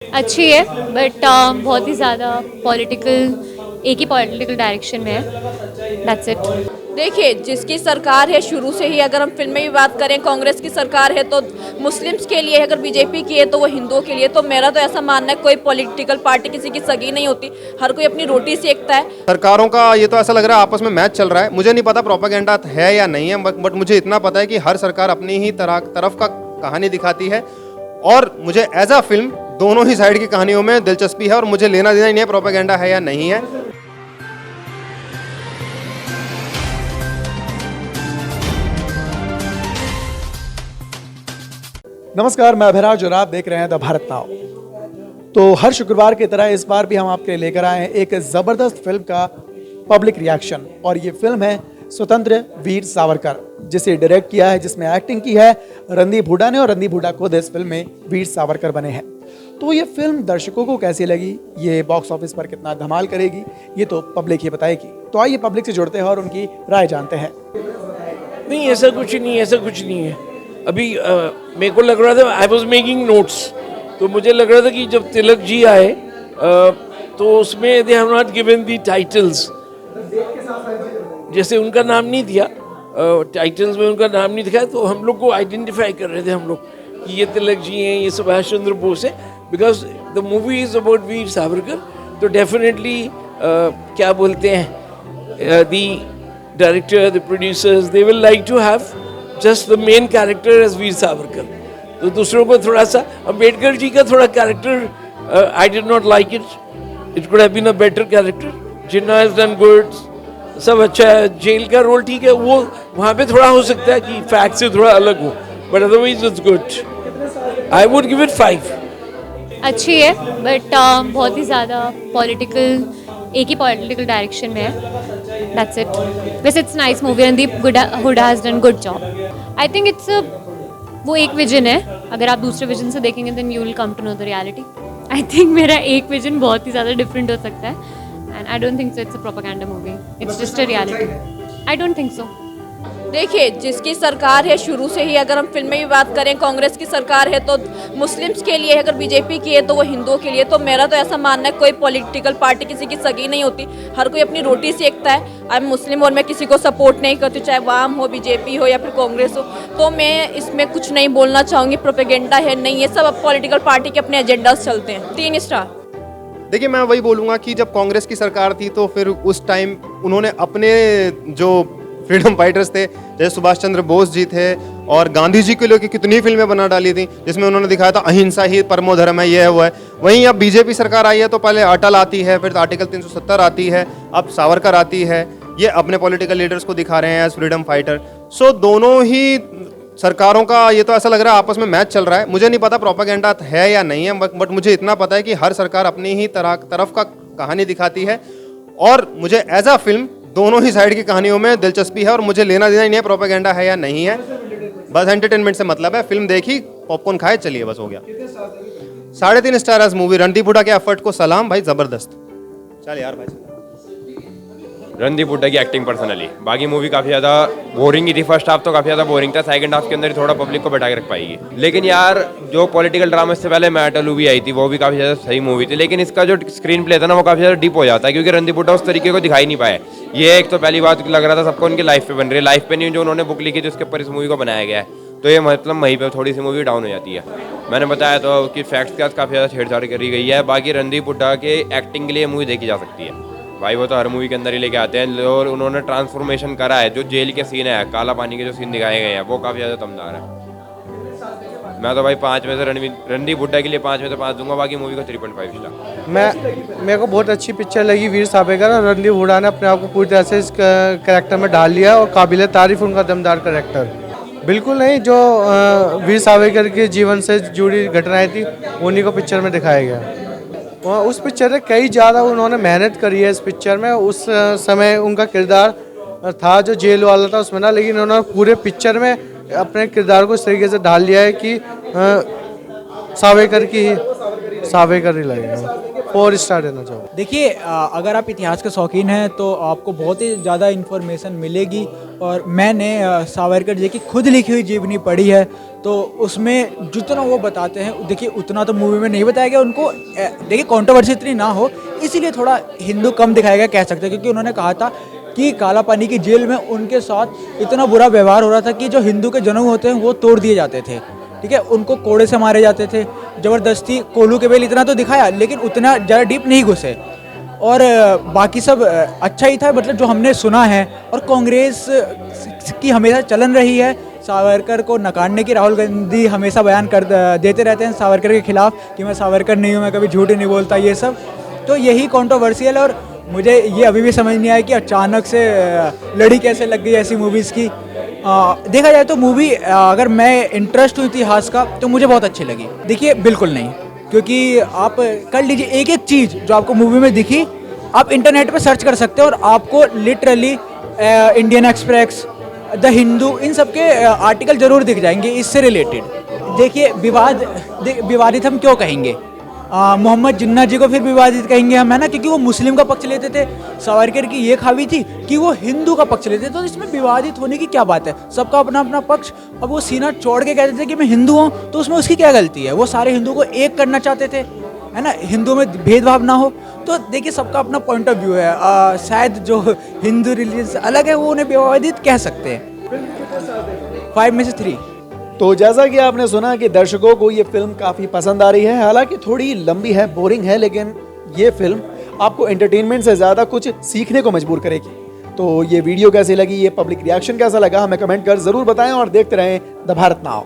अच्छी है बट बहुत ही ज़्यादा पॉलिटिकल एक ही पॉलिटिकल डायरेक्शन में है। That's it. देखिए, जिसकी सरकार है शुरू से ही, अगर हम फिल्म में भी बात करें, कांग्रेस की सरकार है तो मुस्लिम्स के लिए, अगर बीजेपी की है तो वो हिंदुओं के लिए। तो मेरा तो ऐसा मानना है, कोई पॉलिटिकल पार्टी किसी की सगी नहीं होती, हर कोई अपनी रोटी सेकता है। सरकारों का ये तो ऐसा लग रहा है आपस में मैच चल रहा है। मुझे नहीं पता प्रोपागेंडा है या नहीं है, बट मुझे इतना पता है कि हर सरकार अपनी ही तरफ का कहानी दिखाती है। और मुझे एज अ फिल्म दोनों ही साइड की कहानियों में दिलचस्पी है और मुझे लेना देना ही नहीं है प्रोपागेंडा है या नहीं है। नमस्कार, मैं अभिराज और आप देख रहे हैं द भारत नाउ। तो हर शुक्रवार की तरह इस बार भी हम आपके लिए लेकर आए हैं एक ज़बरदस्त फिल्म का पब्लिक रिएक्शन। और ये फिल्म है स्वतंत्र वीर सावरकर, जिसे डायरेक्ट किया है, जिसमें एक्टिंग की है रणदीप हुड्डा ने। और रणदीप हुड्डा खुद इस फिल्म में वीर सावरकर बने हैं। तो ये फिल्म दर्शकों को कैसी लगी, ये बॉक्स ऑफिस पर कितना धमाल करेगी, ये तो पब्लिक ही बताएगी। तो आइए पब्लिक से जुड़ते हैं और उनकी राय जानते हैं। नहीं, ऐसा कुछ नहीं है। अभी मेरे को लग रहा था, आई वॉज मेकिंग नोट्स, तो मुझे लग रहा था कि जब तिलक जी आए तो उसमें they have not given the titles, जैसे उनका नाम नहीं दिया, टाइटल्स में उनका नाम नहीं दिखाया, तो हम लोग को आइडेंटिफाई कर रहे थे हम लोग कि ये तिलक जी हैं, ये सुभाष चंद्र बोस है, because the movie is about Veer Savarkar. तो डेफिनेटली क्या बोलते हैं, the director, the producers, they will like to have just the main character as Veer Savarkar. तो दूसरों को थोड़ा सा, अम्बेडकर जी का थोड़ा character I did not like it could have been a better character. Jinnah has done good, सब अच्छा है। जेल का रोल ठीक है, वो वहाँ पे थोड़ा हो सकता है कि फैक्ट से थोड़ा अलग हो, but otherwise it's good. I would give it 5। अच्छी है बट बहुत ही ज़्यादा पॉलिटिकल एक ही पॉलिटिकल डायरेक्शन में है। That's it. वैसे it's nice movie. Randeep Hooda has done good job. I think it's वो एक विजन है। अगर आप दूसरे विजन से देखेंगे then you will come to know the reality. I think मेरा एक विजन बहुत ही ज़्यादा डिफरेंट हो सकता है and I don't think so it's a propaganda movie, it's just a reality. I don't think so. देखिए, जिसकी सरकार है शुरू से ही, अगर हम फिल्म में भी बात करें, कांग्रेस की सरकार है तो मुस्लिम्स के लिए, अगर बीजेपी की है तो वो हिंदुओं के लिए। तो मेरा तो ऐसा मानना है, कोई पॉलिटिकल पार्टी किसी की सगी नहीं होती, हर कोई अपनी रोटी सेकता है। आई एम मुस्लिम और मैं किसी को सपोर्ट नहीं करती, चाहे वाम हो, बीजेपी हो या फिर कांग्रेस हो। तो मैं इसमें कुछ नहीं बोलना चाहूँगी प्रोपेगेंडा है नहीं है, सब अब पॉलिटिकल पार्टी के अपने एजेंडास चलते हैं। 3 स्टार। देखिए, मैं वही बोलूँगा कि जब कांग्रेस की सरकार थी तो फिर उस टाइम उन्होंने अपने जो फ्रीडम फाइटर्स थे, जैसे सुभाष चंद्र बोस जी थे, और गांधी जी के लिए कितनी फिल्में बना डाली थी जिसमें उन्होंने दिखाया था अहिंसा ही परमो धर्म है, ये है वो है। वहीं अब बीजेपी सरकार आई है तो पहले अटल आती है, फिर आर्टिकल 370 आती है, अब सावरकर आती है। ये अपने पॉलिटिकल लीडर्स को दिखा रहे हैं एज फ्रीडम फाइटर। सो दोनों ही सरकारों का ये तो ऐसा लग रहा है आपस में मैच चल रहा है। मुझे नहीं पता प्रोपागेंडा है या नहीं है, बट मुझे इतना पता है कि हर सरकार अपनी ही तरफ का कहानी दिखाती है। और मुझे एज अ फिल्म दोनों ही साइड की कहानियों में दिलचस्पी है और मुझे लेना देना ही नहीं है प्रोपेगेंडा है या नहीं है। बस एंटरटेनमेंट से मतलब है। फिल्म देखी, पॉपकॉर्न खाए, चलिए, बस हो गया। 3.5 स्टार आज मूवी। रणदीप हुड्डा के एफर्ट को सलाम भाई, जबरदस्त। चल यार भाई। रणदीप हुड्डा की एक्टिंग पर्सनली, बाकी मूवी काफ़ी ज़्यादा बोरिंग ही थी। फर्स्ट हाफ तो काफ़ी ज़्यादा बोरिंग था, सेकंड हाफ के अंदर ही थोड़ा पब्लिक को बैठा के रख पाएगी। लेकिन यार जो पॉलिटिकल ड्रामा से पहले मैटलू भी आई थी, वो भी काफ़ी ज़्यादा सही मूवी थी। लेकिन इसका जो स्क्रीन प्ले था ना, वो काफ़ी ज़्यादा डीप हो जाता है, क्योंकि रणदीप हुड्डा उस तरीके को दिखाई नहीं पाए। ये एक तो पहली बात लग रहा था सबको उनकी लाइफ पे बन रही है, लाइफ पे नहीं, जो उन्होंने बुक लिखी थी उसके ऊपर इस मूवी को बनाया गया है। तो ये मतलब वहीं पे थोड़ी सी मूवी डाउन हो जाती है। मैंने बताया तो कि फैक्ट्स के साथ काफ़ी ज़्यादा छेड़छाड़ करी गई है। बाकी रणदीप हुड्डा के एक्टिंग के लिए मूवी देखी जा सकती है भाई, वो तो हर मूवी के अंदर ही लेके आते हैं। और उन्होंने ट्रांसफॉर्मेशन करा है, जो जेल के सीन है, काला पानी के जो सीन दिखाए गए हैं, वो काफ़ी ज़्यादा दमदार है। मैं तो भाई 5 में से रणदीप हुड्डा के लिए 5 में से 5 दूंगा, बाकी मूवी को 3.5 स्टार। मेरे को बहुत अच्छी पिक्चर लगी वीर सावरकर, और रणदीप हुड्डा ने अपने आप को पूरी तरह से इस कैरेक्टर में डाल लिया और काबिल तारीफ उनका दमदार कैरेक्टर। बिल्कुल नहीं, जो वीर सावरकर के जीवन से जुड़ी घटनाएं थी उन्हीं को पिक्चर में दिखाया गया। उस पिक्चर में कई ज़्यादा उन्होंने मेहनत करी है इस पिक्चर में। उस समय उनका किरदार था जो जेल वाला था उसमें ना, लेकिन उन्होंने पूरे पिक्चर में अपने किरदार को इस तरीके से ढाल लिया है कि सावरकर ही लगेगा। 4 स्टार देना चाहूँगा। देखिए अगर आप इतिहास के शौकीन हैं तो आपको बहुत ही ज़्यादा इन्फॉर्मेशन मिलेगी। और मैंने सावरकर जी की खुद लिखी हुई जीवनी पढ़ी है, तो उसमें जितना वो बताते हैं देखिए उतना तो मूवी में नहीं बताया गया। उनको देखिए कंट्रोवर्सी इतनी ना हो इसीलिए थोड़ा हिंदू कम दिखाया गया कह सकते हैं, क्योंकि उन्होंने कहा था कि काला पानी की जेल में उनके साथ इतना बुरा व्यवहार हो रहा था कि जो हिंदू के जनेऊ होते हैं वो तोड़ दिए जाते थे, ठीक है, उनको कोड़े से मारे जाते थे, ज़बरदस्ती कोलू के बेल इतना तो दिखाया लेकिन उतना ज़्यादा डीप नहीं घुसे। और बाकी सब अच्छा ही था, मतलब जो हमने सुना है। और कांग्रेस की हमेशा चलन रही है सावरकर को नकारने की। राहुल गांधी हमेशा बयान कर देते रहते हैं सावरकर के खिलाफ कि मैं सावरकर नहीं हूँ, मैं कभी झूठ नहीं बोलता, ये सब तो यही कंट्रोवर्शियल है। और मुझे ये अभी भी समझ नहीं आया कि अचानक से लड़ी कैसे लग गई ऐसी मूवीज़ की। देखा जाए तो मूवी अगर मैं इंटरेस्ट हूँ इतिहास का तो मुझे बहुत अच्छी लगी। देखिए बिल्कुल नहीं, क्योंकि आप कर लीजिए एक एक चीज़ जो आपको मूवी में दिखी आप इंटरनेट पे सर्च कर सकते हो और आपको literally Indian Express, the Hindu, इन सब के आर्टिकल जरूर दिख जाएंगे इससे रिलेटेड। देखिए विवादित हम क्यों कहेंगे, मोहम्मद जिन्ना जी को फिर विवादित कहेंगे हम, है ना, क्योंकि वो मुस्लिम का पक्ष लेते थे। सावरकर की ये खामी थी कि वो हिंदू का पक्ष लेते थे, तो इसमें विवादित होने की क्या बात है, सबका अपना अपना पक्ष। अब वो सीना छोड़ के कहते थे कि मैं हिंदू हूँ, तो उसमें उसकी क्या गलती है, वो सारे हिंदू को एक करना चाहते थे, है ना, हिंदू में भेदभाव ना हो। तो देखिए सबका अपना पॉइंट ऑफ व्यू है, शायद जो हिंदू रिलीजन अलग है वो उन्हें विवादित कह सकते हैं। 5 में से 3। तो जैसा कि आपने सुना कि दर्शकों को ये फिल्म काफ़ी पसंद आ रही है, हालांकि थोड़ी लंबी है, बोरिंग है, लेकिन ये फिल्म आपको एंटरटेनमेंट से ज़्यादा कुछ सीखने को मजबूर करेगी। तो ये वीडियो कैसी लगी, ये पब्लिक रिएक्शन कैसा लगा, हमें कमेंट कर ज़रूर बताएं और देखते रहें द भारत नाउ।